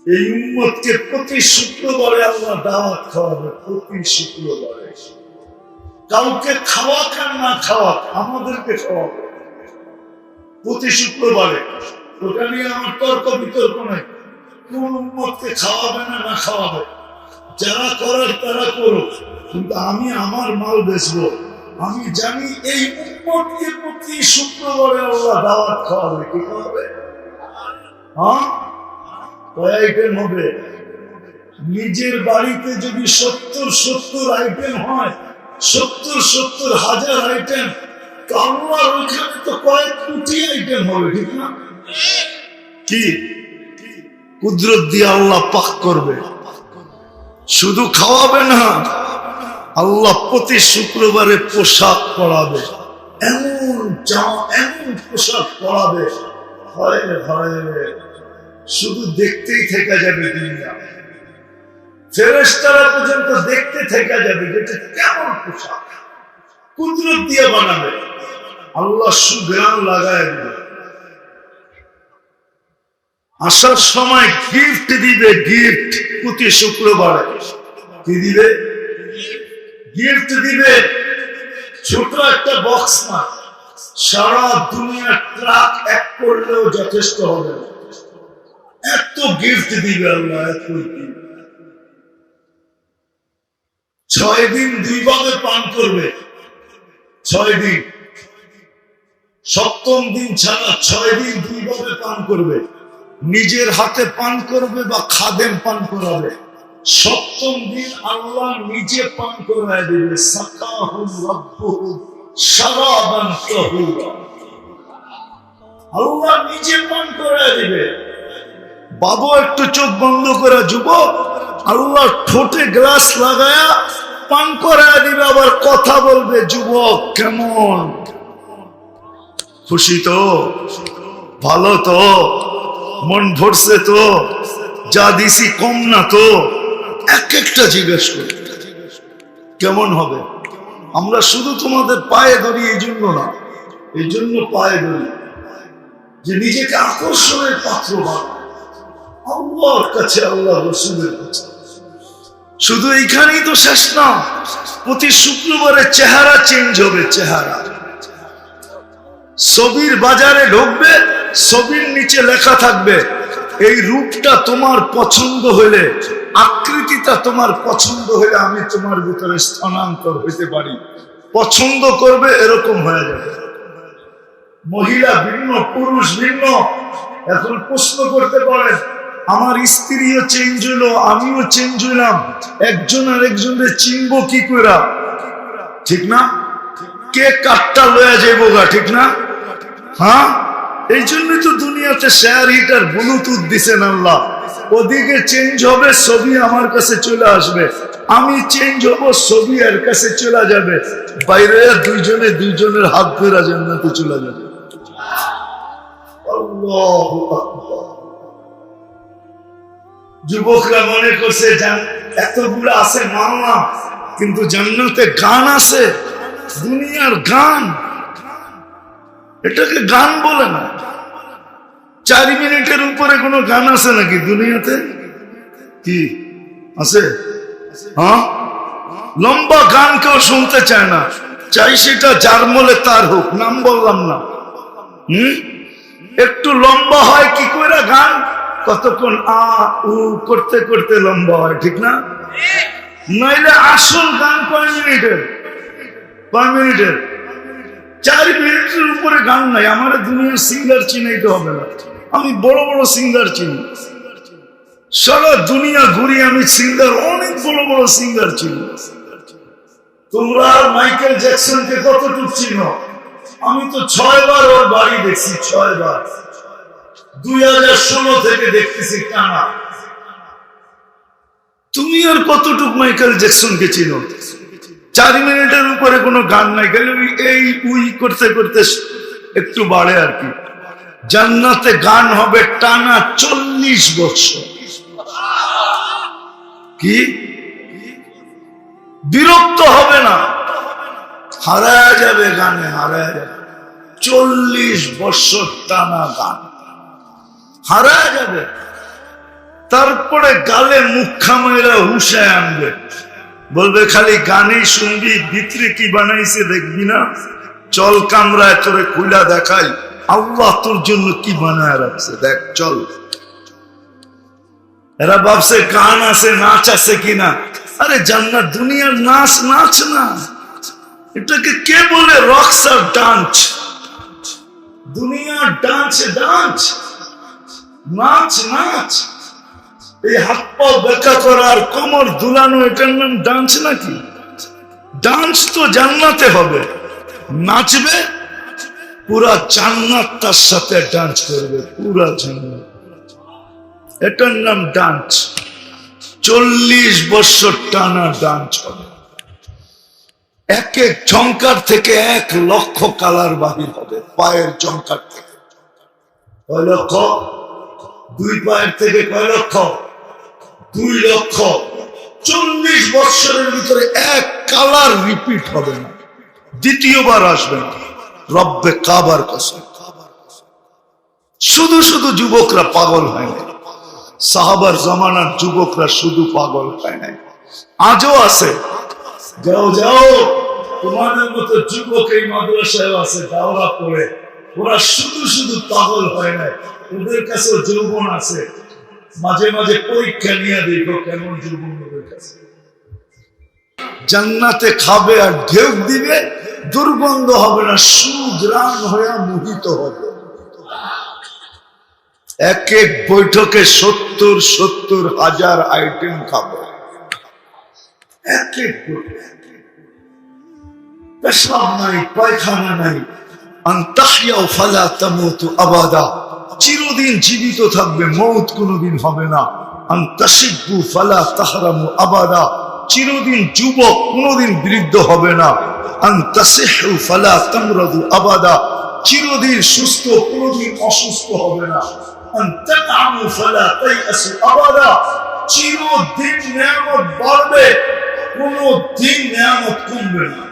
এই উম্মতকে প্রতি শুক্রবারে আল্লাহ দাওয়াত খাওয়াবে, প্রতি শুক্রবারে। কাউকে খাওয়াক আর না খাওয়াক, আমাদেরকে খাওয়াবে প্রতি শুক্রবারে। ওটা নিয়ে আমার তর্ক বিতর্ক নাই। কোন উম্মতকে খাওয়াবে না না খাওয়াবে, যারা করার তারা করুক, কিন্তু আমি আমার মাল বেচবো। আমি জানি এই উম্মতকে প্রতি শুক্রবারে আল্লাহ দাওয়াত খাওয়াবে। কি খাওয়াবে? হ্যাঁ, কয় আইটেম হবে? নিজের বাড়িতে যদি 70 আইটেম হয়, 70,000 আইটেম, তো আল্লাহর ওইখানে তো কয়েক কোটি আইটেম হবে, ঠিক না? কি কুদরত দিয়ে আল্লাহ পাক করবে, শুধু খাওয়াবে না, আল্লাহ প্রতি শুক্রবারে পোশাক পরাবে, এমন পোশাক পরাবে, হয় হয় শুধু দেখতেই থেকে যাবে দুনিয়া। ফেরেশতারা পর্যন্ত দেখতে থেকে যাবে যেটা কেমন পোশাক, কুদরত দিয়ে বানাবে, আল্লাহ সুঘ্রাণ লাগায় দিবে। আসার সময় গিফট দিবে, গিফট প্রতি শুক্রবারে। কি দিবে? গিফট দিবে। ছোট একটা বক্স না, সারা দুনিয়া ট্রাক এক করলেও যথেষ্ট হবে না, এত গিফট দিবে আল্লাহ, এত গিফট। 6 দিন 2 ভাবে পান করবে, 6 দিন, 7ম দিন ছাড়া 6 দিন 2 ভাবে পান করবে। নিজের হাতে পান করবে বা খাদেম পান করাবে। 7ম দিন আল্লাহ নিজে পান করায় দিবে, সাকাহুম রাব্বুহু শারাবান তাহুরা, আল্লাহ নিজে পান করায় দিবে। বাবু একটু চোখ বন্ধ করে, যুবক, আল্লাহ ঠোঁটে গ্লাস লাগায়া পান করায় দিবে, আবার কথা বলবে, যুবক কেমন, খুশি তো, ভালো তো, মন ভরছে তো, যা দিছি কম না তো, এক একটা জিজ্ঞেস করি কেমন হবে। আমরা শুধু তোমাদের পায়ে ধরি এই জন্য না, এই জন্য পায়ে ধরি যে নিজেকে আকর্ষণের পাত্র বানায় আল্লাহর কাছে, আল্লাহ রসুলের কাছে। শুধু এইখানেই তো শেষ না, প্রতি শুক্রবারে চেহারা চেঞ্জ হবে, চেহারা। ছবির বাজারে ঢুকবে, ছবির নিচে লেখা থাকবে, এই রূপটা তোমার পছন্দ হইলে, আকৃতিটা তোমার পছন্দ হইলে আমি তোমার ভিতরে স্থানান্তর হইতে পারি। পছন্দ করবে, এরকম হয়ে যাবে। মহিলা ভিন্ন, পুরুষ ভিন্ন। এখন প্রশ্ন করতে পারেন, আমার স্ত্রীও চেঞ্জ হইলো, আমিও চেঞ্জ হইলাম, একজন আর একজনের চিনবো কি করে? ঠিক না? কে কাঠটা লয়া যাইব গা, ঠিক না? হ্যাঁ, এই জন্যই তো দুনিয়াতে শেয়ার হিটার ব্লুটুথ দিছেন আল্লাহ। ওদিকে চেঞ্জ হবে, ছবি আমার কাছে চলে আসবে, আমি চেঞ্জ হব, ছবি এর কাছে চলে যাবে, বাইরে দুইজনের হাত ধরে জান্নাতে চলে যাবে। আল্লাহু আকবার। যুবকরা মনে করছে এতগুলো আছে মামলা, কিন্তু জান্নাতে গান আছে, দুনিয়ার গান, এটাকে গান বলে না। 4 মিনিটের উপরে কোনো গান আছে নাকি দুনিয়াতে? কি আছে? হ্যাঁ, লম্বা গান কেউ শুনতে চায় না, চাই সেটা যার মলে তার হোক, নাম বললাম না। একটু লম্বা হয় কি করে গান? কতক্ষণ আ উ করতে করতে লম্বা হয়, ঠিক না? নইলে আসল গান কয় মিনিটের? 4 মিনিটের উপরে গান নাই। আমার দুনিয়ার সিঙ্গার চিনাইতে হবে না, আমি বড় বড় সিঙ্গার চিনি, সারা দুনিয়া ঘুরি আমি সিঙ্গার, অনেক বড় বড় সিঙ্গার চিনি। তোমরা মাইকেল জ্যাকসনকে কতটুকু চিনো? আমি তো 6 বার ওর বাড়ি দেখছি, 6 বার, 2016 থেকে দেখতেছি টানা। তুমি আর কতটুকু মাইকেল জ্যাকসনকে চিনো? 4 মিনিটের উপরে কোনো গান নাই, গেলে এই উই করতে করতে একটু বাড়ে আর কি। জান্নাতে গান হবে টানা 40 বছর। কি বিরক্ত হবে না, হারায় যাবে গানে, হারায় যাবে। 40 বছর টানা গান হারায় যাবে। তারপরে গালে মুখা মেয়েরা হুশায় আনবে, বলবে খালি গানেই শুনবি, ভিতরে কি বানাইছে দেখবি না, চল কামরায় তোরে খুইলা দেখাই আল্লাহ তোর জন্য কি বানায় রাখছে, দেখ চল। এরা ভাবছে গান আছে, নাচ আছে কিনা। আরে জান্নাত দুনিয়ার নাচ নাচ না, এটাকে কে বলে রকস আর ডান্স। দুনিয়ার ডান্স ডান্স, নাচ নাচ। এই হাত পা বেঁকা করার, কোমর দুলানো, এটার নাম ডান্স নাকি? ডান্স তো জান্নাতে হবে। নাচবে পুরা জান্নাত তার সাথে ডান্স করবে, পুরা জান্নাত। এটার নাম ডান্স। 40 বছর টানা ডান্স হবে। এক এক ঝংকার থেকে 1 লক্ষ কালার বাহির হবে, পায়ের ঝংকার থেকে। কয় লক্ষ? 2 পায়ের থেকে কয় লক্ষ? 2 লক্ষ। 40 বছরের ভিতরে 1 কালার রিপিট হবে না, দ্বিতীয়বার আসবে না। রব্বে কাবার কসম। শুধু শুধু যুবকরা পাগল হয় না, সাহাবার জামানার যুবকরা শুধু পাগল হয় নাই, আজও আছে। যাও যাও, তোমাদের মতো যুবক এই মাদ্রাসায় আছে, দাওরা পড়ে, ওরা শুধু শুধু পাগল হয় নাই, ওদের কাছে যৌবন আছে। মাঝে মাঝে পরীক্ষা নিয়ে দেখো কেমন যৌবন ওদের কাছে। জান্নাতে খাবে আর ঢেউ দিবে, দুর্গন্ধ হবে না, সুগ্রাণ হয়ে মোহিত হবে। এক এক বৈঠকে 70 হাজার আইটেম খাবে, এক এক বৈঠকে। পেশাব নাই, পায়খানা নাই। আনতাহইয়াউ ফালা তামুতু আবাদা, চিরদিন জীবিত থাকবে, মৌত কোনোদিন হবে না। আনতাশিব্বু ফালা তাহরামু আবাদা, চিরদিন যুবক, কোনোদিন বৃদ্ধ হবে না। আনতাসিহু ফালা তামরাদু আবাদা, চিরদিন সুস্থ, কোনোদিন অসুস্থ হবে না। আনতানআমু ফালা তাইআসু আবাদা, চিরদিন নিয়ামত বাড়বে, কোনোদিন নিয়ামত কমবে না।